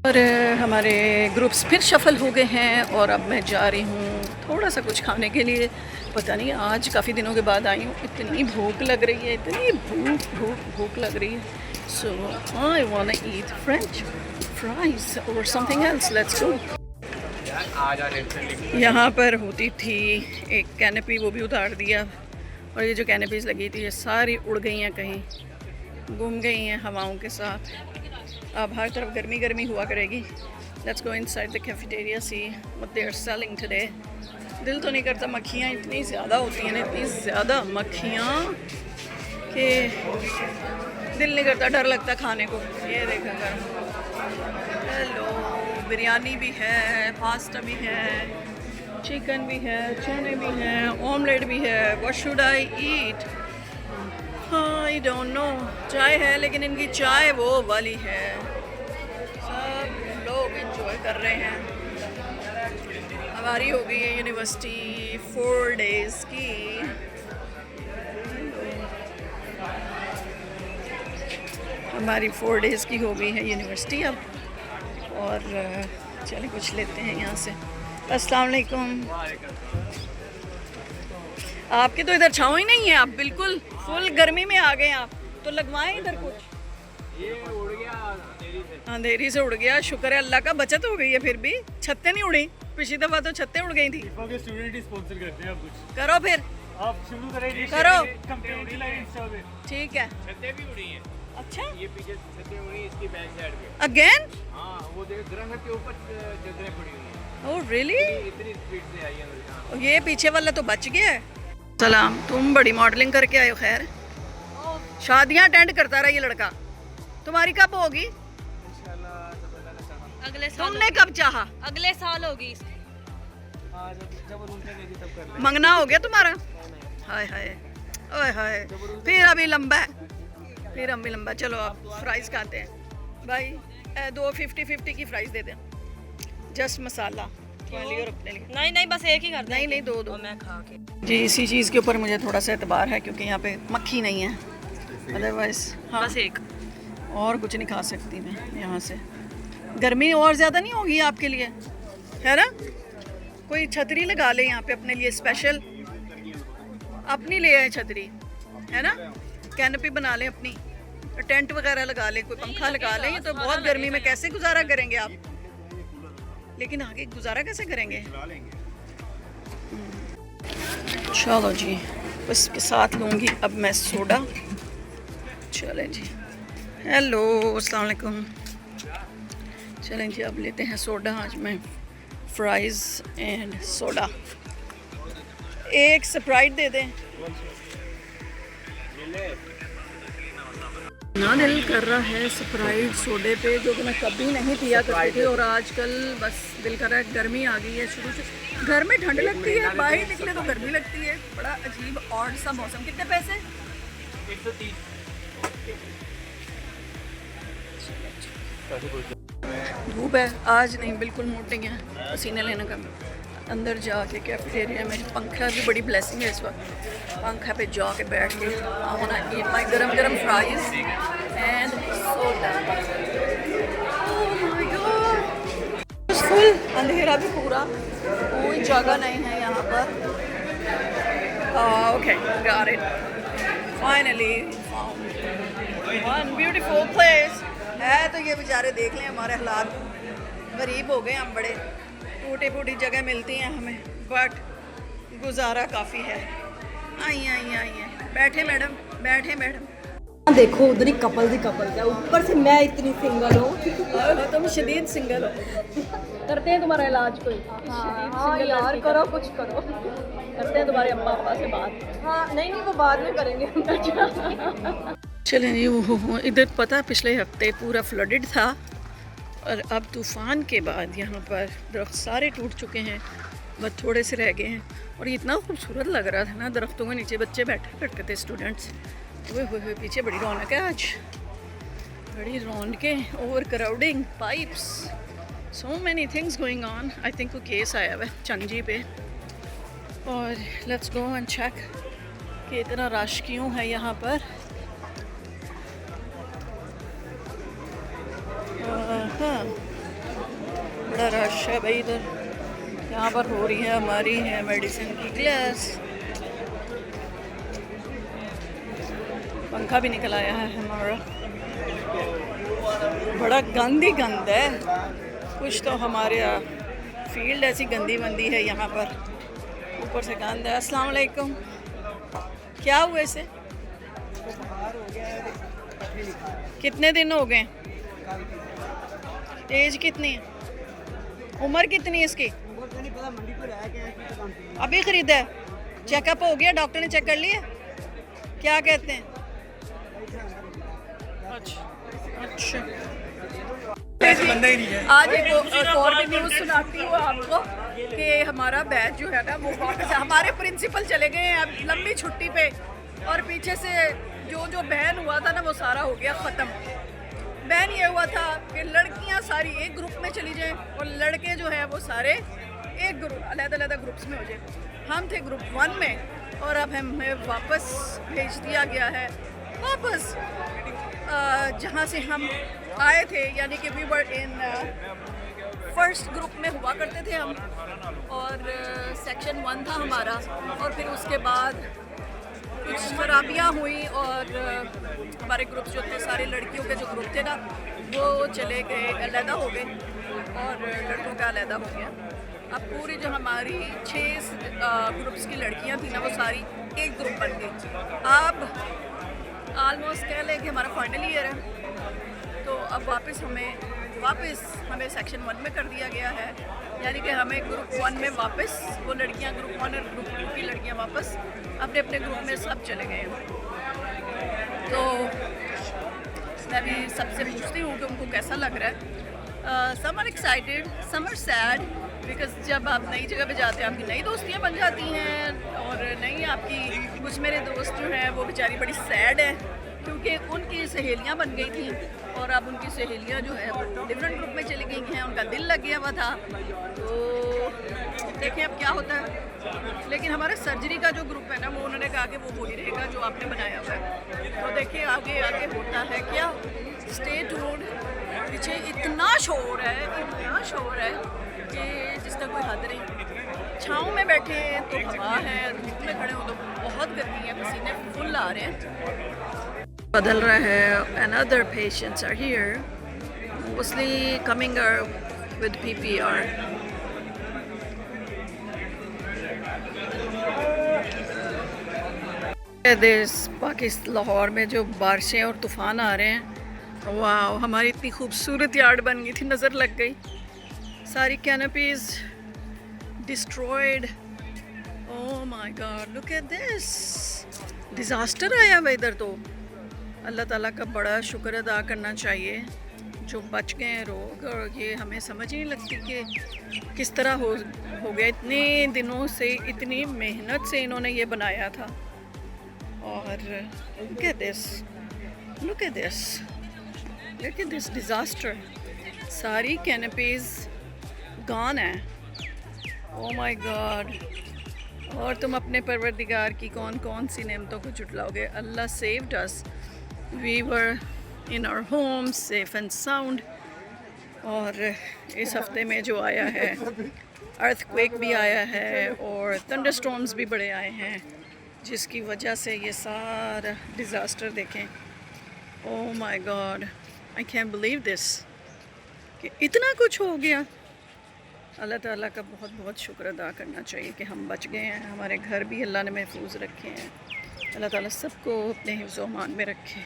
और हमारे ग्रुप्स फिर शफल हो गए हैं और अब मैं जा रही हूँ थोड़ा सा कुछ खाने के लिए। पता नहीं आज काफ़ी दिनों के बाद आई हूँ, इतनी भूख लग रही है, इतनी भूख लग रही है। So I want to eat French fries और समथिंग एल्स। Let's go. यहाँ पर होती थी एक कैनपी, वो भी उतार दिया। और ये जो कैनपीज़ लगी थी ये सारी उड़ गई हैं, कहीं गुम गई हैं हवाओं के साथ। अब हर तरफ गर्मी गर्मी हुआ करेगी। Let's go inside the cafeteria, see what they are selling today. दिल तो नहीं करता, मक्खियाँ इतनी ज़्यादा होती हैं, इतनी ज़्यादा मक्खियाँ कि दिल नहीं करता, डर लगता खाने को। ये देखा कर, हेलो, बिरयानी भी है, पास्ता भी है, चिकन भी है, चने भी हैं, ऑमलेट भी है। What should I eat? I don't know. चाय है लेकिन इनकी चाय वो वाली है। सब लोग एंजॉय कर रहे हैं। हमारी हो गई है यूनिवर्सिटी 4 डेज़ की। हमारी 4 डेज़ की हो गई है यूनिवर्सिटी अब। और चलिए कुछ लेते हैं यहाँ से। अस्सलाम वालेकुम। आपके तो इधर छाँव ही नहीं है, आप बिल्कुल फुल गर्मी में आ गए आप। तो लगवाएं इधर कुछ। ये उड़ गया अंधेरी से। अंधेरी से उड़ गया, शुक्र है अल्लाह का, बचत हो गई है। फिर भी छत्तें नहीं उड़ी, पिछली दफ़ा तो छत्तें उड़ गई थी। स्टूडेंट ही स्पॉन्सर करते हैं। अब कुछ करो फिर, आप शुरू करें, करो। कंपेन चलाएं इंस्टा पे। ठीक है। छत्तें भी उड़ी हैं। अच्छा, ये पीछे छत्तें उड़ी इसकी बैक साइड पे। अगेन? हाँ, वो देख दरख्त के ऊपर चादरें पड़ी हुई हैं। Oh really? इतनी स्पीड से आई है मेरे साथ। ये पीछे वाला तो बच गया है। सलाम, तुम बड़ी मॉडलिंग करके आए हो। खैर, शादियां अटेंड करता रहा ये लड़का। तुम्हारी कब होगी? अगले साल। तुमने कब चाहा? अगले साल होगी। जब उनसे गई थी तब कर ले। मंगना हो गया तुम्हारा? हाय हाय, ओए हाय, फिर अभी लंबा है, फिर हम भी लंबा। चलो आप फ्राइज खाते हैं भाई। 2 50-50 की फ्राइज दे दें, जस्ट मसाला तुम्हारे लिए और अपने लिए। नहीं नहीं, बस एक ही कर दे। नहीं नहीं, दो मैं खा के। जी। इसी चीज़ के ऊपर मुझे थोड़ा सा एतबार है क्योंकि यहाँ पे मक्खी नहीं है, अदरवाइज हाँ बस एक। और कुछ नहीं खा सकती मैं यहाँ से। गर्मी और ज़्यादा नहीं होगी आपके लिए, है ना? कोई छतरी लगा ले यहाँ पे अपने लिए स्पेशल, अपनी ले आए छतरी, है ना? कैनपी बना लें अपनी, टेंट वगैरह लगा लें, कोई पंखा लगा लें। ये तो बहुत गर्मी में कैसे गुजारा करेंगे आप? लेकिन आगे गुजारा कैसे करेंगे? चलो जी, उसके साथ लूँगी अब मैं सोडा। चलें जी, हेलो, अस्सलाम वालेकुम। चलें जी, अब लेते हैं सोडा। आज मैं फ्राइज़ एंड सोडा। एक स्प्राइट दे दें ना। दिल कर रहा है स्प्राइट सोडे पे, जो कि मैं कभी नहीं पिया करती थी। और आजकल बस दिल कर रहा है। गर्मी आ गई है शुरू से, घर में ठंड लगती है, बाहर निकले तो गर्मी लगती है। बड़ा अजीब ऑड सा मौसम। कितने पैसे? 130। धूप है आज, नहीं बिल्कुल मूड नहीं है पसीने लेने का। अंदर जाके कैफेटेरिया में, पंखा भी बड़ी ब्लेसिंग है इस वक्त। पंखा पे जाके बैठ के आई ईट माई गरम गरम फ्राइज एंड सोडा। फुल अंधेरा भी पूरा, कोई जगह नहीं है यहाँ पर। Okay, got it, finally one beautiful place है। तो ये बेचारे देख लें, हमारे हालात गरीब हो गए हम, बड़े टूटी फूटी जगह मिलती हैं हमें, बट गुजारा काफ़ी है। आइए बैठे मैडम, बैठे मैडम। देखो उधर ही कपल है, ऊपर से मैं इतनी सिंगल हूँ। तुम शदीद सिंगल हो। करते हैं तुम्हारा इलाज कोई? हाँ यार, करो कुछ करो। करते हैं तुम्हारे अम्मा अब्बा से बात। हाँ नहीं वो बाद में करेंगे। चलें जी, वो इधर पता है पिछले हफ्ते पूरा फ्लडेड था और अब तूफ़ान के बाद यहाँ पर दरख्त सारे टूट चुके हैं, बस थोड़े से रह गए हैं। और ये इतना खूबसूरत लग रहा था ना, दरख्तों के नीचे बच्चे बैठे करते थे, स्टूडेंट्स। वो पीछे बड़ी रौनक है आज, बड़ी रौनकें, overcrowding, pipes, so many things going on. I think वो केस आया हुआ है चंजी पे। और लेट्स गो एंड चेक कि इतना रश क्यों है यहाँ पर। हाँ, बड़ा रश है भाई इधर। यहाँ पर हो रही है हमारी है मेडिसिन की क्लास। पंखा भी निकल आया है हमारा। बड़ा गंदी गंद है कुछ तो। हमारे फील्ड ऐसी गंदी मंदी है यहाँ पर, ऊपर से गंद है। अस्सलाम वालेकुम। क्या हुआ इसे? कितने दिन हो गए? एज कितनी है? उम्र कितनी है इसकी? अभी खरीदा है? चेकअप हो गया? डॉक्टर ने चेक कर लिया? क्या कहते हैं? अच्छा आज एक और भी न्यूज़ सुनाती हूँ आपको कि हमारा बैच जो है ना वो वापस, हमारे प्रिंसिपल चले गए हैं अब लंबी छुट्टी पे, और पीछे से जो बैन हुआ था ना वो सारा हो गया ख़त्म। बैन ये हुआ था कि लड़कियां सारी एक ग्रुप में चली जाएं और लड़के जो है वो सारे एक ग्रुप अलग-अलग ग्रुप्स में हो जाए। हम थे ग्रुप 1 में और अब हमें वापस भेज दिया गया है वापस जहाँ से हम आए थे, यानी कि we were in first group में हुआ करते थे हम, और सेक्शन 1 था हमारा। और फिर उसके बाद कुछ खराबियाँ हुई और हमारे ग्रुप जो थे सारे लड़कियों के जो ग्रुप थे ना वो चले गए, अलहदा हो गए, और लड़कों का अलहदा हो गया। अब पूरी जो हमारी 6 ग्रुप्स की लड़कियाँ थी ना वो सारी एक ग्रुप बन गई। अब ऑलमोस्ट कह लें कि हमारा फाइनल ईयर है, तो अब वापस हमें सेक्शन 1 में कर दिया गया है, यानी कि हमें ग्रुप 1 में वापस वो लड़कियां ग्रुप 1 और ग्रुप 2 की लड़कियां वापस अपने अपने ग्रुप में सब चले गए हैं। तो मैं भी सबसे पूछती हूँ कि उनको कैसा लग रहा है। Some are excited, some are sad, because जब आप नई जगह पे जाते हैं आपकी नई दोस्तियाँ बन जाती हैं, और नई आपकी कुछ मेरे दोस्त जो हैं वो बेचारी बड़ी सैड है क्योंकि उनकी सहेलियां बन गई थी और अब उनकी सहेलियां जो है वो डिफरेंट ग्रुप में चली गई हैं, उनका दिल लग गया हुआ था। तो देखें अब क्या होता है। लेकिन हमारे सर्जरी का जो ग्रुप है ना वो उन्होंने कहा कि वो वही रहेगा जो आपने बनाया हुआ है। तो देखिए आगे आगे होता है क्या। Stay tuned. पीछे इतना शोर है कि जिसका कोई हद नहीं। छाँव में बैठे हैं तो हवा है, धूप में खड़े हो तो बहुत गर्मी है, पसीने फुल आ रहे हैं। बदल रहा है। and other patients are here, mostly coming with PPR. Pakistan Lahore में जो बारिशें और तूफ़ान आ रहे हैं, वाह हमारी इतनी खूबसूरत यार्ड बन गई थी, नज़र लग गई। सारी canopies destroyed. Oh my God, look at this. Disaster आया हुआ इधर। तो अल्लाह ताला का बड़ा शुक्र अदा करना चाहिए जो बच गए हैं लोग, और ये हमें समझ ही नहीं लगती कि किस तरह हो गया। इतने दिनों से इतनी मेहनत से इन्होंने ये बनाया था, और look at this disaster। सारी कैनपीज गॉन है। ओह माय गॉड। और तुम अपने परवरदिगार की कौन कौन सी नेमतों को जुटलाओगे। Allah saved us, we were in our home safe and sound. और इस हफ्ते में जो आया है अर्थक्वेक भी आया है और थंडरस्टॉर्म्स भी बड़े आए हैं, जिसकी वजह से ये सारा डिज़ास्टर देखें। ओह my God, I can believe this कि इतना कुछ हो गया। अल्लाह ताला का बहुत बहुत शुक्र अदा करना चाहिए कि हम बच गए हैं, हमारे घर भी अल्लाह ने महफूज रखे हैं। अल्लाह ताला सबको अपने हिफ्ज़-ओ-अमान में रखे।